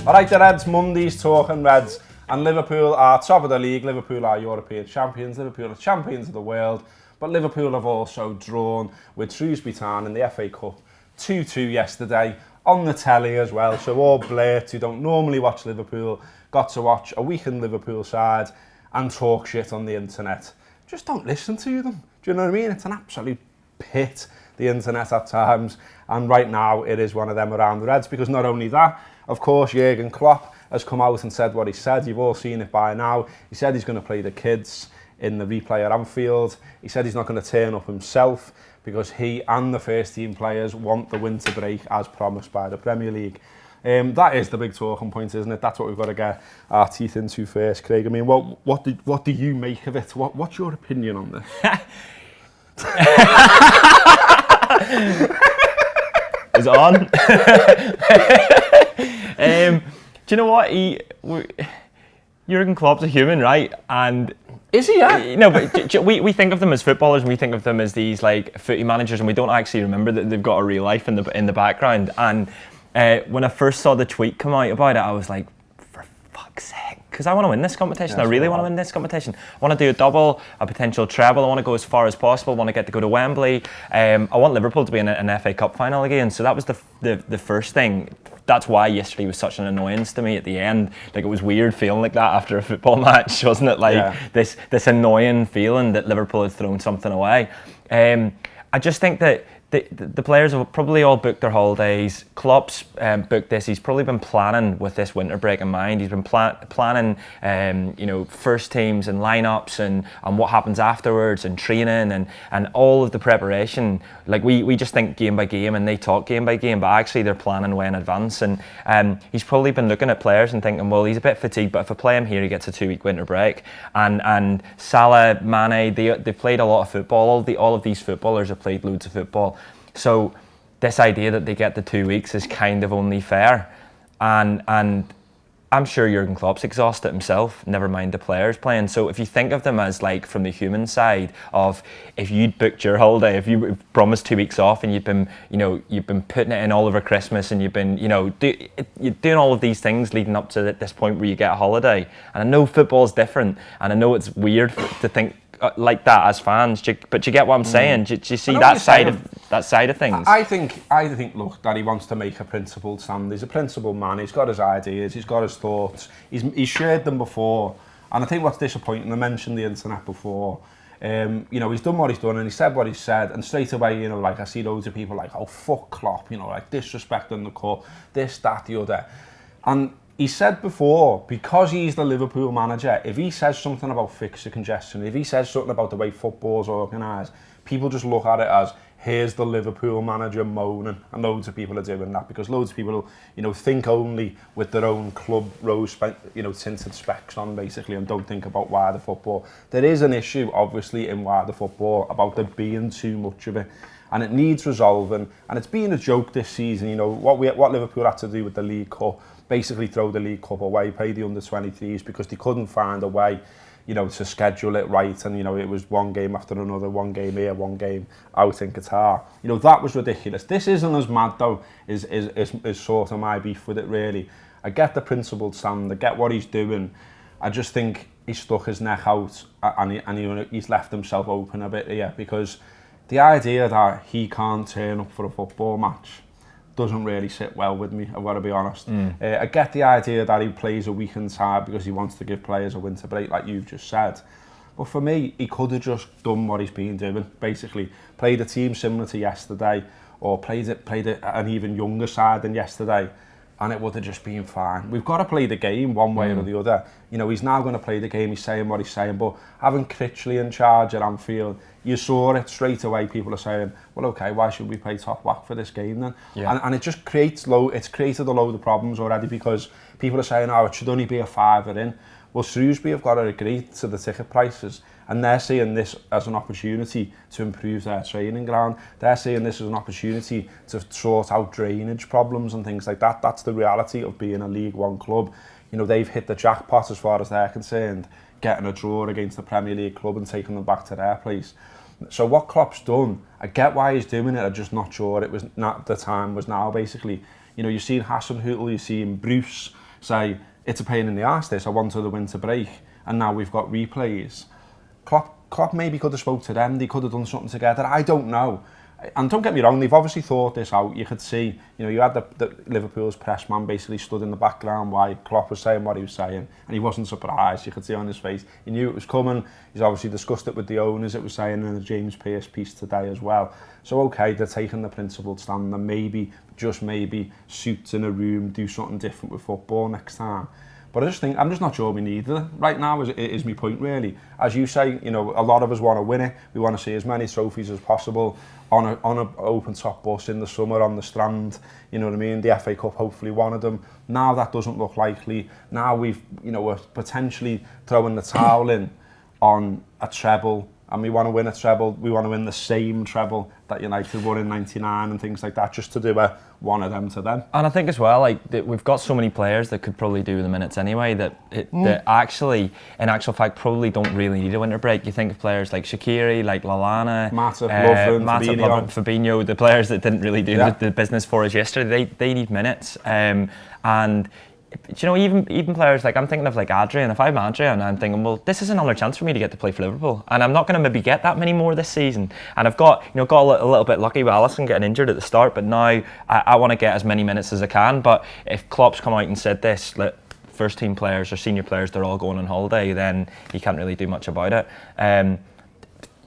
Alright, the Reds, Monday's talking Reds, and Liverpool are top of the league, Liverpool are European champions, Liverpool are champions of the world, but Liverpool have also drawn with Shrewsbury Town in the FA Cup 2-2 yesterday, on the telly as well, so all Blairs who don't normally watch Liverpool got to watch a weakened Liverpool side and talk shit on the internet. Just don't listen to them, do you know what I mean? It's an absolute pit, the internet at times, and right now it is one of them around the Reds, because not only that, of course, Jurgen Klopp has come out and said what he said. You've all seen it by now. He said he's going to play the kids in the replay at Anfield. He said he's not going to turn up himself because he and the first team players want the winter break as promised by the Premier League. That is the big talking point, isn't it? That's what we've got to get our teeth into first, Craig. I mean, what do you make of it? What's your opinion on this? Is it on? Do you know what? Jurgen Klopp's a human, right? And is he? Yeah. No, but we think of them as footballers, and we think of them as these like footy managers, and we don't actually remember that they've got a real life in the background. And when I first saw the tweet come out about it, I was like, for fuck's sake, because I want to win this competition. I really want to win this competition. I want to do a double, a potential treble. I want to go as far as possible. I want to get to go to Wembley. I want Liverpool to be in an FA Cup final again. So that was the first thing. That's why yesterday was such an annoyance to me at the end. Like, it was weird feeling like that after a football match, wasn't it? Like this annoying feeling that Liverpool had thrown something away. I just think that the players have probably all booked their holidays. Klopp's booked this. He's probably been planning with this winter break in mind. He's been planning, first teams and lineups and what happens afterwards and training and all of the preparation. Like we just think game by game and they talk game by game, but actually they're planning way in advance. And he's probably been looking at players and thinking, well, he's a bit fatigued, but if I play him here, he gets a 2-week winter break. And Salah, Mane, they've played a lot of football. All of these footballers have played loads of football. So this idea that they get the 2 weeks is kind of only fair, and I'm sure Jurgen Klopp's exhausted himself, never mind the players playing. So if you think of them as like from the human side of, if you'd booked your holiday, if you promised 2 weeks off and you've been putting it in all over Christmas and you've been you're doing all of these things leading up to this point where you get a holiday. And I know football's different, and I know it's weird to think like that as fans, but you get what I'm saying. Do you see that side of things? I think look, that he wants to make a principled stand. He's a principled man. He's got his ideas, he's got his thoughts, he's shared them before. And I think what's disappointing, I mentioned the internet before, he's done what he's done and he said what he said, and straight away, I see loads of people like, oh fuck Klopp, like disrespecting the cup, this, that, the other. And he said before, because he's the Liverpool manager, if he says something about fixture congestion, if he says something about the way football's organised, people just look at it as, here's the Liverpool manager moaning, and loads of people are doing that because loads of people, think only with their own club rose, tinted specs on basically, and don't think about wider football. There is an issue, obviously, in wider football about there being too much of it, and it needs resolving. And it's been a joke this season, what Liverpool had to do with the League Cup. Basically throw the League Cup away, pay the under-23s because they couldn't find a way, to schedule it right. And, it was one game after another, one game here, one game out in Qatar. That was ridiculous. This isn't as mad, though, is sort of my beef with it, really. I get the principled stand, I get what he's doing. I just think he stuck his neck out and he's left himself open a bit here, because the idea that he can't turn up for a football match doesn't really sit well with me, I've got to be honest. I get the idea that he plays a weekend side because he wants to give players a winter break, like you've just said. But for me, he could have just done what he's been doing, basically. Played a team similar to yesterday, or played an even younger side than yesterday, and it would have just been fine. We've got to play the game one way or the other. He's now going to play the game, he's saying what he's saying, but having Critchley in charge at Anfield, you saw it straight away. People are saying, well, okay, why should we play top whack for this game then? Yeah. And it just created a load of problems already, because people are saying, oh, it should only be a £5 in. Well, Shrewsbury have got to agree to the ticket prices, and they're seeing this as an opportunity to improve their training ground. They're seeing this as an opportunity to sort out drainage problems and things like that. That's the reality of being a League One club. They've hit the jackpot as far as they're concerned, getting a draw against the Premier League club and taking them back to their place. So what Klopp's done, I get why he's doing it, I'm just not sure it was not the time was now, basically. You've seen Hasenhüttl, you've seen Bruce, say, it's a pain in the arse this, I wanted the winter break, and now we've got replays. Klopp maybe could have spoke to them, they could have done something together, I don't know. And don't get me wrong, they've obviously thought this out. You could see, you had the Liverpool's press man basically stood in the background while Klopp was saying what he was saying, and he wasn't surprised. You could see on his face, he knew it was coming. He's obviously discussed it with the owners, it was saying in the James Pearce piece today as well. So okay, they're taking the principled stand, and maybe, just maybe, suits in a room, do something different with football next time. But I just think, I'm just not sure we need it right now, is my point really. As you say, a lot of us want to win it. We want to see as many trophies as possible on an open top bus in the summer on the Strand. You know what I mean? The FA Cup, hopefully one of them. Now that doesn't look likely. Now we're potentially throwing the towel in on a treble, and we want to win a treble. We want to win the same treble that United won in '99 and things like that, just to do one of them to them. And I think as well, we've got so many players that could probably do the minutes anyway that actually, in actual fact, probably don't really need a winter break. You think of players like Shaqiri, like Lallana, Matip, Lovren, Fabinho, the players that didn't really do the business for us yesterday. They need minutes, and even players like, I'm thinking of like Adrian. If I'm Adrian, I'm thinking, well, this is another chance for me to get to play for Liverpool, and I'm not going to maybe get that many more this season. And I've got a little bit lucky with Alisson getting injured at the start, but now I want to get as many minutes as I can. But if Klopp's come out and said this, first team players or senior players, they're all going on holiday, then he can't really do much about it.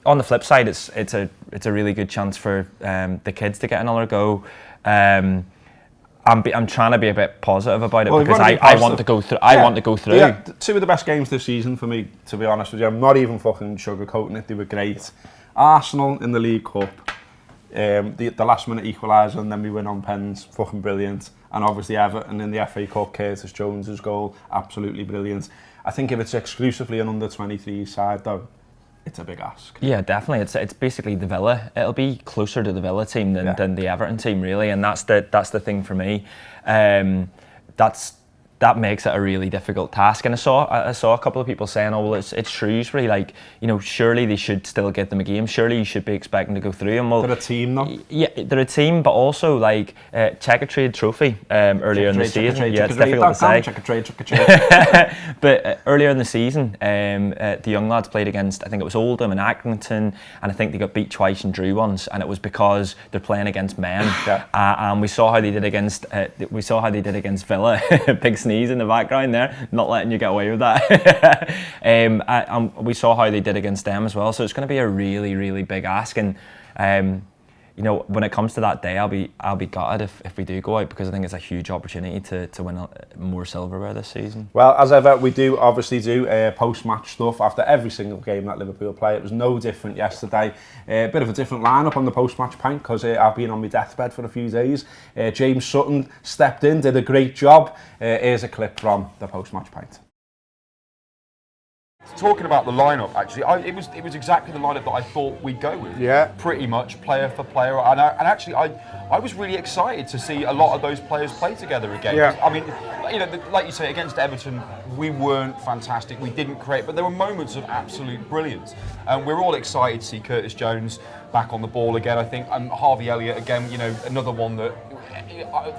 On the flip side, it's a really good chance for the kids to get another go. I'm trying to be a bit positive about it, because I want to go through. I want to go through. Yeah, two of the best games this season for me, to be honest with you. I'm not even fucking sugarcoating it. They were great. Arsenal in the League Cup, the last minute equaliser, and then we win on pens, fucking brilliant. And obviously Everton in the FA Cup, Curtis Jones's goal, absolutely brilliant. I think if it's exclusively an under 23 side though, it's a big ask. Yeah, definitely. It's basically the Villa. It'll be closer to the Villa team than the Everton team, really, and that's the thing for me. That makes it a really difficult task. And I saw a couple of people saying, "Oh, well, it's Shrewsbury. Surely they should still get them a game. Surely you should be expecting to go through." And well, they're a team, though. Yeah, they're a team, but also check a trade trophy earlier in the season. Yeah, it's difficult to say. Check a trade. But earlier in the season, the young lads played against, I think it was Oldham and Accrington, and I think they got beat twice and drew once, and it was because they're playing against men. And we saw how they did against Villa. Big sneeze in the background there, not letting you get away with that. And we saw how they did against them as well, so it's going to be a really, really big ask. And when it comes to that day, I'll be gutted if we do go out, because I think it's a huge opportunity to win more silverware this season. Well, as ever, we do obviously do post-match stuff after every single game that Liverpool play. It was no different yesterday. A bit of a different lineup on the post-match pint, because I've been on my deathbed for a few days. James Sutton stepped in, did a great job. Here's a clip from the post-match pint. Talking about the lineup, actually, it was exactly the lineup that I thought we'd go with. Yeah. Pretty much player for player, and actually I was really excited to see a lot of those players play together again. Yeah. I mean, like you say, against Everton, we weren't fantastic. We didn't create, but there were moments of absolute brilliance. And we're all excited to see Curtis Jones back on the ball again. I think Harvey Elliott again. Another one that,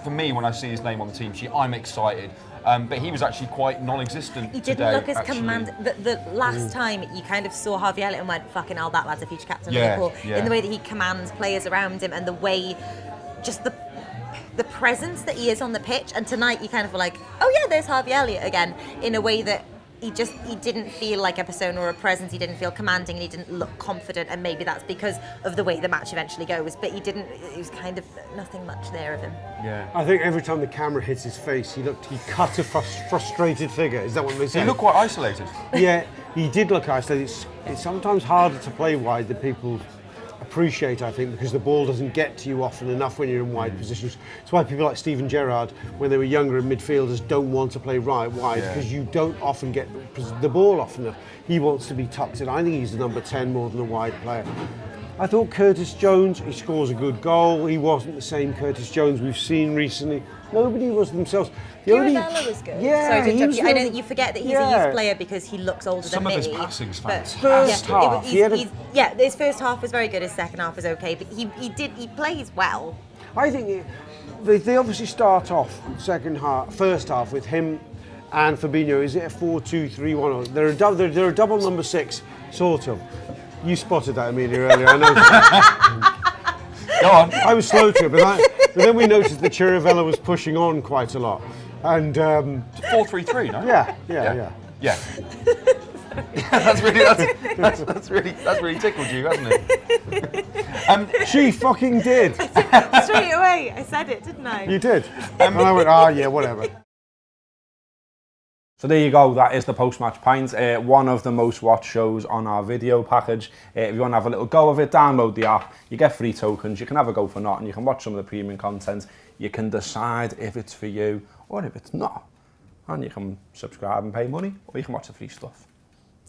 for me, when I see his name on the team sheet, I'm excited. But he was actually quite non-existent. He didn't look as command. The last time you kind of saw Harvey Elliott and went, "Fucking hell, that lad's a future captain of Liverpool." In the way that he commands players around him, and the way, just the presence that he is on the pitch. And tonight you kind of were like, "Oh yeah, there's Harvey Elliott again," in a way that he didn't feel like a persona or a presence. He didn't feel commanding, and he didn't look confident. And maybe that's because of the way the match eventually goes. But it was kind of nothing much there of him. Yeah. I think every time the camera hits his face, he cut a frustrated figure. Is that what they say? He looked quite isolated. Yeah, he did look isolated. It's sometimes harder to play wide than people appreciate, I think, because the ball doesn't get to you often enough when you're in wide positions. It's why people like Steven Gerrard, when they were younger in midfielders, don't want to play wide, because you don't often get the ball often enough. He wants to be tucked in. I think he's the number 10 more than a wide player. I thought Curtis Jones, he scores a good goal. He wasn't the same Curtis Jones we've seen recently. Nobody was themselves. Curadella was good. Yeah, sorry to interrupt you. I know that you forget that he's a youth player because he looks older than me. Some of his passing's fantastic. First half. His first half was very good. His second half was okay, but he plays well. I think they obviously start off first half with him and Fabinho, is it a 4-2-3-1? Or they're a double number 6, sort of. You spotted that, Amelia, earlier. I know. Go on. I was slow to it, but then we noticed that Chirivella was pushing on quite a lot. And 4-3-3, no? Yeah. That's really tickled you, hasn't it? She fucking did. Straight away, I said it, didn't I? You did. And I went, yeah, whatever. So there you go, that is the post-match pint, one of the most watched shows on our video package. If you want to have a little go of it, download the app, you get free tokens, you can have a go for nothing, you can watch some of the premium content, you can decide if it's for you or if it's not. And you can subscribe and pay money, or you can watch the free stuff.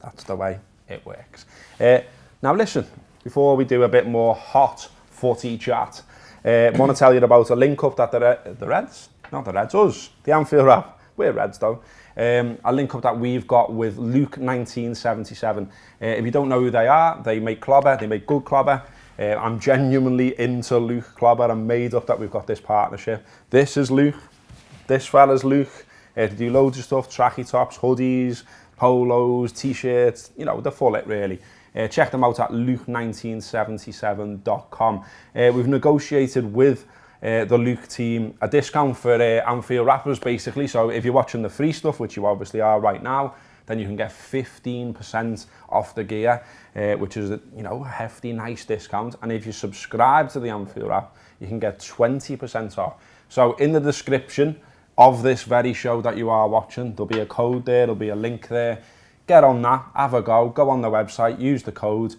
That's the way it works. Now listen, before we do a bit more hot footy chat, I want to tell you about a link up that the Reds, not the Reds, us, the Anfield app, we're Reds though, a link up that we've got with Luke 1977. If you don't know who they are, they make clobber, they make good clobber. I'm genuinely into Luke clobber. I'm made up that we've got this partnership. This is Luke, this fella's Luke. They do loads of stuff, tracky tops, hoodies, polos, t-shirts, you know, the full it really. Check them out at luke1977.com. We've negotiated with the Luke team a discount for Anfield wrappers basically. So if you're watching the free stuff, which you obviously are right now, then you can get 15% off the gear, which is a hefty, nice discount. And if you subscribe to the Anfield app, you can get 20% off. So in the description of this very show that you are watching, there'll be a code there, there'll be a link there. Get on that, have a go on the website, use the code,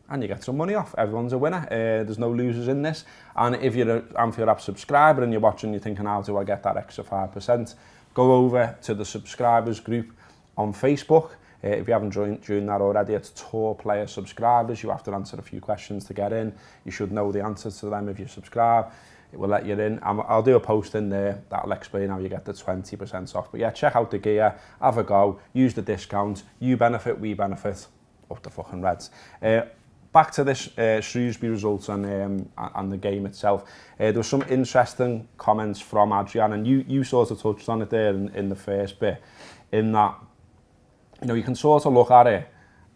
and you get some money off. Everyone's a winner. There's no losers in this. And if you're an Anfield app subscriber and you're watching, you're thinking, how do I get that extra 5%? Go over to the subscribers group on Facebook. If you haven't joined that already, it's Tour Player Subscribers. You have to answer a few questions to get in. You should know the answers to them if you subscribe. It will let you in. I'll do a post in there that'll explain how you get the 20% off. But yeah, check out the gear, have a go, use the discount. You benefit, we benefit. Up the fucking Reds. Back to this Shrewsbury results and the game itself. There were some interesting comments from Adrian, and you sort of touched on it there in the first bit, in that, you can sort of look at it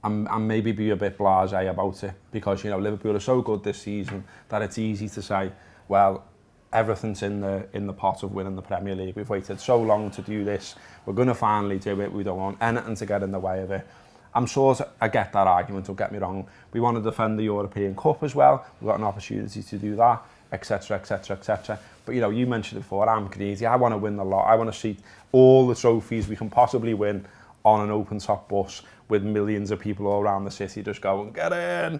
and maybe be a bit blasé about it, because, Liverpool are so good this season that it's easy to say, well, everything's in the pot of winning the Premier League. We've waited so long to do this. We're going to finally do it. We don't want anything to get in the way of it. I get that argument, don't get me wrong. We want to defend the European Cup as well. We've got an opportunity to do that, etc, etc, etc. But, you mentioned it before, I'm greedy. I want to win the lot. I want to see all the trophies we can possibly win on an open-top bus with millions of people all around the city just going, get in.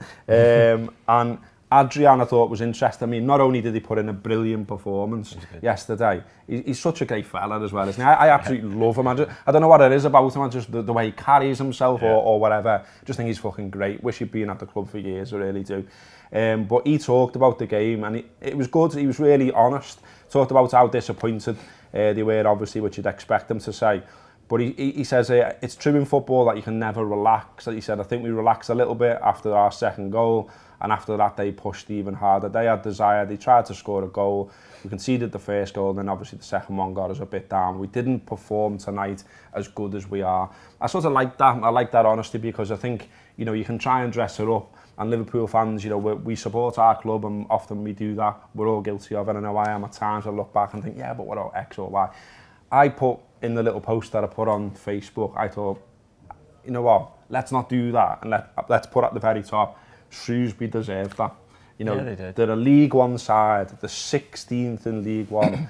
And Adrian, I thought, was interesting. I mean, not only did he put in a brilliant performance yesterday, he's such a great fella as well, isn't he? I absolutely love him. I don't know what it is about him, just the way he carries himself or whatever. Just think he's fucking great. Wish he'd been at the club for years, I really do. But he talked about the game, and it was good. He was really honest. Talked about how disappointed they were, obviously, which you'd expect them to say. But he says it's true in football that you can never relax. He said, I think we relaxed a little bit after our second goal. And after that, they pushed even harder. They had desire. They tried to score a goal. We conceded the first goal, and then obviously the second one got us a bit down. We didn't perform tonight as good as we are. I sort of like that. I like that honesty, because I think, you can try and dress it up. And Liverpool fans, we support our club, and often we do that. We're all guilty of it. I know I am at times. I look back and think, yeah, but what about X or Y? I put in the little post that I put on Facebook, I thought, you know what, let's not do that. And let's put at the very top, Shrewsbury deserved that. They did. They're a League One side, the 16th in League One.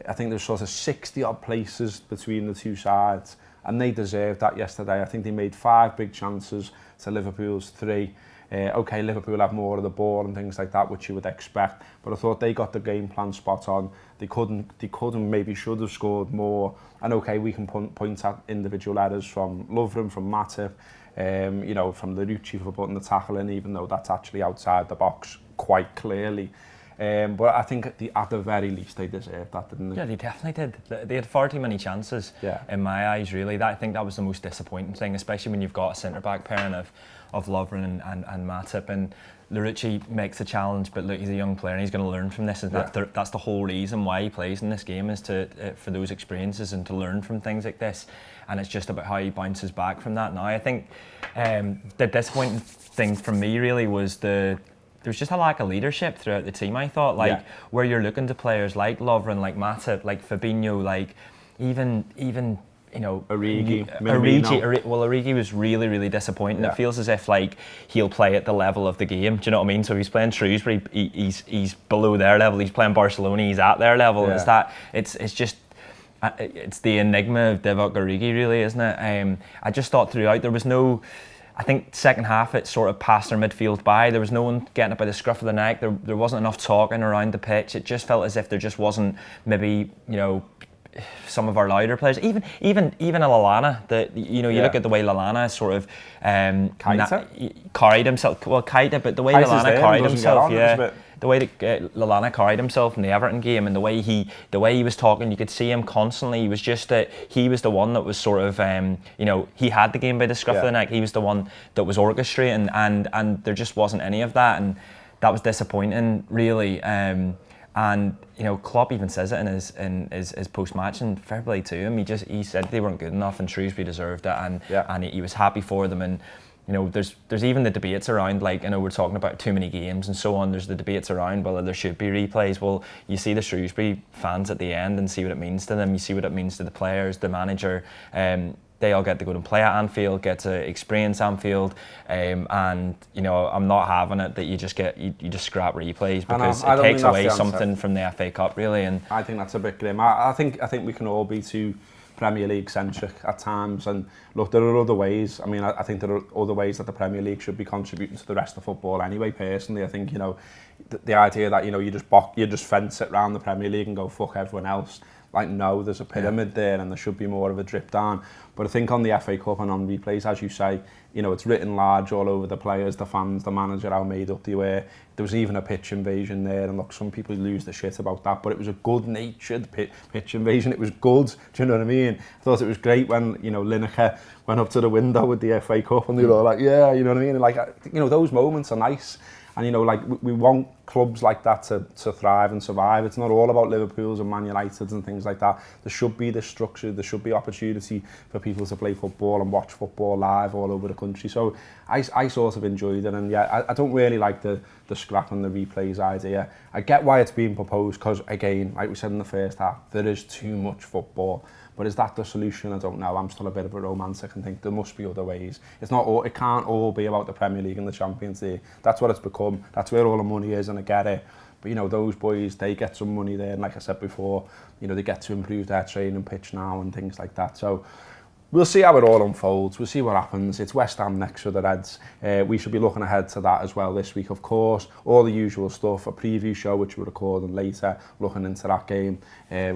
I think there's sort of 60 odd places between the two sides, and they deserved that yesterday. I think they made 5 big chances to Liverpool's 3. Okay, Liverpool have more of the ball and things like that, which you would expect, but I thought they got the game plan spot on. They couldn't, maybe should have scored more. And okay, we can point at individual errors from Lovren, from Matip, from the Lucci for putting the tackle in, even though that's actually outside the box quite clearly. But I think at the very least they deserved that, didn't they? Yeah, they definitely did. They had far too many chances in my eyes, really. I think that was the most disappointing thing, especially when you've got a centre-back pairing of Lovren and Matip. And Larouci makes a challenge, but look, he's a young player and he's going to learn from this. And that's the whole reason why he plays in this game, is for those experiences and to learn from things like this. And it's just about how he bounces back from that now. I think the disappointing thing for me really was there was just a lack of leadership throughout the team, I thought. Where you're looking to players like Lovren, like Matip, like Fabinho, like even you know, Origi. Origi was really, really disappointing. It feels as if like he'll play at the level of the game. Do you know what I mean? So if he's playing Shrewsbury, he's below their level. He's playing Barcelona, he's at their level. Yeah. It's the enigma of Divock Origi, really, isn't it? I just thought throughout there was no. I think second half it sort of passed their midfield by. There was no one getting it by the scruff of the neck. There wasn't enough talking around the pitch. It just felt as if there just wasn't maybe, you know, some of our louder players, even a Lallana. You look at the way Lallana sort of carried himself. Well, Keita, but the way Lallana carried himself, the way that Lallana carried himself in the Everton game, and the way he was talking, you could see him constantly. He was just he was the one that was sort of he had the game by the scruff of the neck. He was the one that was orchestrating, and there just wasn't any of that, and that was disappointing, really. And you know, Klopp even says it in his post-match, and fair play to him. He said they weren't good enough, and Shrewsbury deserved it, and he was happy for them. And you know, there's even the debates around, like, I know we're talking about too many games and so on. There's the debates around whether there should be replays. Well, you see the Shrewsbury fans at the end and see what it means to them. You see what it means to the players, the manager. They all get to go and play at Anfield, get to experience Anfield, and you know, I'm not having it that you just scrap replays, because it takes away something from the FA Cup, really. And I think that's a bit grim. I think we can all be too Premier League centric at times, and look, there are other ways. I mean, I think there are other ways that the Premier League should be contributing to the rest of football anyway. Personally, I think, you know, the idea that, you know, you just fence it around the Premier League and go fuck everyone else. Like, no, there's a pyramid there, and there should be more of a drip down. But I think on the FA Cup and on replays, as you say, you know, it's written large all over the players, the fans, the manager, how made up they were. There was even a pitch invasion there, and look, some people lose the shit about that, but it was a good-natured pitch invasion. It was good, do you know what I mean? I thought it was great when, you know, Lineker went up to the window with the FA Cup, and they were all like, yeah, you know what I mean? And like, you know, those moments are nice. And, you know, like, we want clubs like that to thrive and survive. It's not all about Liverpool's and Man United's and things like that. There should be this structure. There should be opportunity for people to play football and watch football live all over the country. So I sort of enjoyed it. And yeah, I don't really like the scrap and the replays idea. I get why it's being proposed, because, again, like we said in the first half, there is too much football. But is that the solution? I don't know. I'm still a bit of a romantic and think there must be other ways. It can't all be about the Premier League and the Champions League. That's what it's become. That's where all the money is, and I get it. But, you know, those boys, they get some money there. And like I said before, you know, they get to improve their training pitch now and things like that. So we'll see how it all unfolds. We'll see what happens. It's West Ham next for the Reds. We should be looking ahead to that as well this week, of course. All the usual stuff, a preview show, which we're recording later, looking into that game,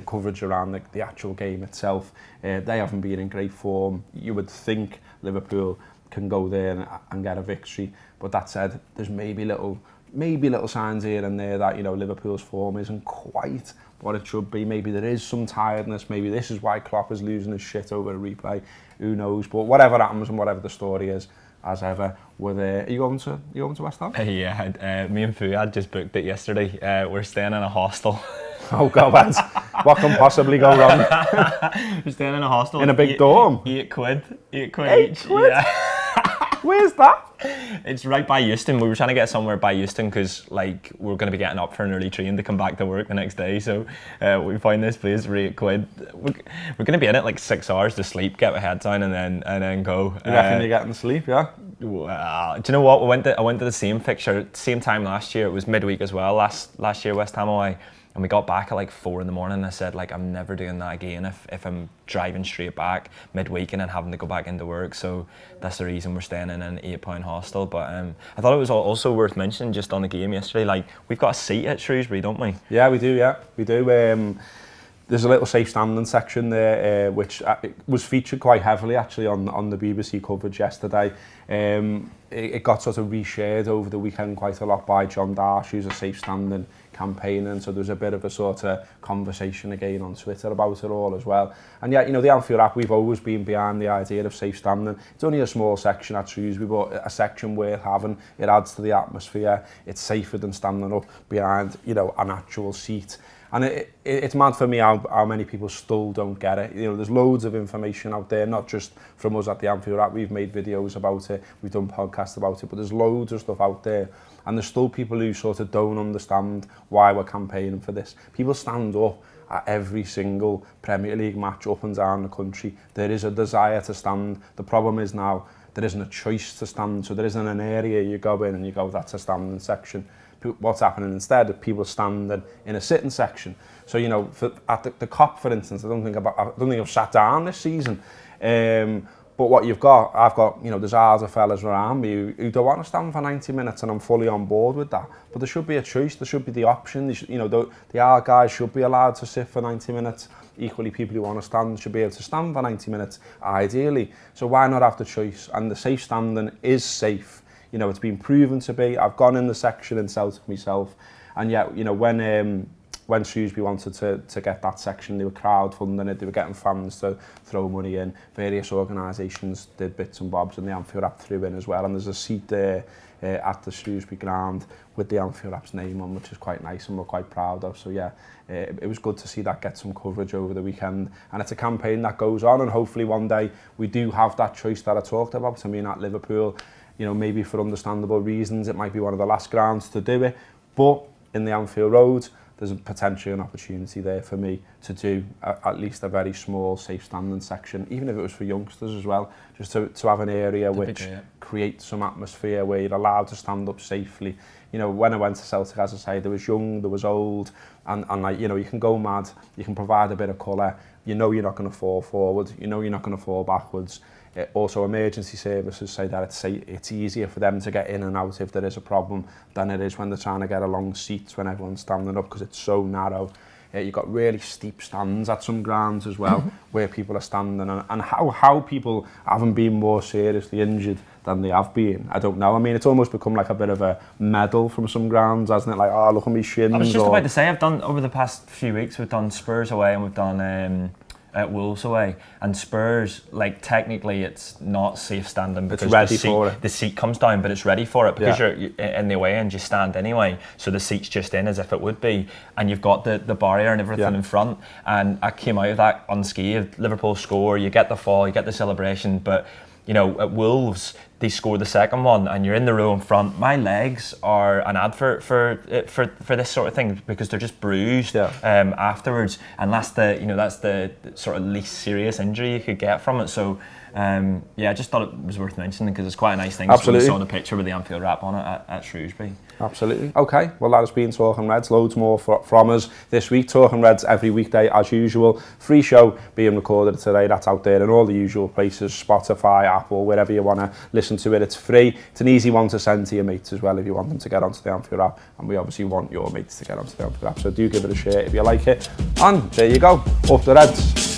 coverage around the actual game itself. They haven't been in great form. You would think Liverpool can go there and get a victory. But that said, there's maybe little signs here and there that, you know, Liverpool's form isn't quite what it should be. Maybe there is some tiredness. Maybe this is why Klopp is losing his shit over a replay. Who knows? But whatever happens and whatever the story is, as ever, we're there. Are you going to West Ham? Yeah, me and Fuad just booked it yesterday. We're staying in a hostel. Oh God, what can possibly go wrong? We're staying in a hostel. In a big dorm? £8 each. £8? Yeah. Where's that? It's right by Euston. We were trying to get somewhere by Euston because, like, we're going to be getting up for an early train to come back to work the next day. So we find this place for £8. We're going to be in it like 6 hours to sleep, get our head down, and then go. You reckon you're getting sleep? Yeah. Do you know what? I went to the same fixture, same time last year. It was midweek as well. Last year, West Ham away. And we got back at like 4 a.m. and I said, like, I'm never doing that again if I'm driving straight back midweek and then having to go back into work. So that's the reason we're staying in an £8 hostel. But I thought it was also worth mentioning just on the game yesterday, like, we've got a seat at Shrewsbury, don't we? Yeah, we do, yeah. We do. there's a little safe standing section there, which was featured quite heavily actually on the BBC coverage yesterday. It got sort of reshared over the weekend quite a lot by John Darsh, who's a safe standing campaigner, and so there's a bit of a sort of conversation again on Twitter about it all as well. And yeah, you know, the Anfield app, we've always been behind the idea of safe standing. It's only a small section at Shrewsbury, but a section worth having. It adds to the atmosphere. It's safer than standing up behind, you know, an actual seat. And it's mad for me how many people still don't get it. You know, there's loads of information out there, not just from us at the Anfield app. We've made videos about it, we've done podcasts about it, but there's loads of stuff out there. And there's still people who sort of don't understand why we're campaigning for this. People stand up at every single Premier League match up and down the country. There is a desire to stand. The problem is now there isn't a choice to stand, so there isn't an area you go in and you go, that's a standing section. What's happening instead is people standing in a sitting section. So, you know, at the COP, for instance, I don't think I've sat down this season. But what I've got, you know, there's hours of fellas around me who don't want to stand for 90 minutes, and I'm fully on board with that. But there should be a choice, there should be the option. You know, the hard guys should be allowed to sit for 90 minutes. Equally, people who want to stand should be able to stand for 90 minutes, ideally. So why not have the choice? And the safe standing is safe. You know, it's been proven to be. I've gone in the section in Celtic myself, and yet, you know, when Shrewsbury wanted to get that section, they were crowdfunding it, they were getting fans to throw money in. Various organisations did bits and bobs, and the Anfield app threw in as well. And there's a seat there at the Shrewsbury ground with the Anfield app's name on, which is quite nice and we're quite proud of. So yeah, it was good to see that get some coverage over the weekend. And it's a campaign that goes on, and hopefully one day we do have that choice that I talked about. I mean, at Liverpool, you know, maybe for understandable reasons, it might be one of the last grounds to do it. But in the Anfield Road, there's potentially an opportunity there for me to do at least a very small safe standing section, even if it was for youngsters as well, just to have an area which creates some atmosphere where you're allowed to stand up safely. You know, when I went to Celtic, as I say, there was young, there was old, and like, you know, you can go mad, you can provide a bit of colour, you know you're not going to fall forward, you know you're not going to fall backwards. Also, emergency services say that it's easier for them to get in and out if there is a problem than it is when they're trying to get along seats when everyone's standing up, because it's so narrow. You've got really steep stands at some grounds as well where people are standing, and how people haven't been more seriously injured than they have been, I don't know. I mean, it's almost become like a bit of a medal from some grounds, hasn't it? Like, oh, look at me shins. I was just about to say, I've done, over the past few weeks, we've done Spurs away and we've done at Wolves away, and Spurs, like, technically it's not safe standing because it's ready for it. The seat comes down, but it's ready for it because you're in the away end, you stand anyway, so the seat's just in as if it would be, and you've got the barrier and everything in front. And I came out of that unscathed. Liverpool score, you get the fall, you get the celebration, but you know, at Wolves, they score the second one and you're in the row in front. My legs are an advert for this sort of thing because they're just bruised afterwards, and that's the sort of least serious injury you could get from it. So I just thought it was worth mentioning because it's quite a nice thing. Absolutely. We saw the picture with the Anfield wrap on it at Shrewsbury. Absolutely. Okay, well, that has been Talking Reds. Loads more from us this week. Talking Reds every weekday as usual. Free show being recorded today. That's out there in all the usual places, Spotify, Apple, wherever you want to listen to it. It's free. It's an easy one to send to your mates as well if you want them to get onto the Anfield app. And we obviously want your mates to get onto the Anfield app. So do give it a share if you like it. And there you go. Up the Reds.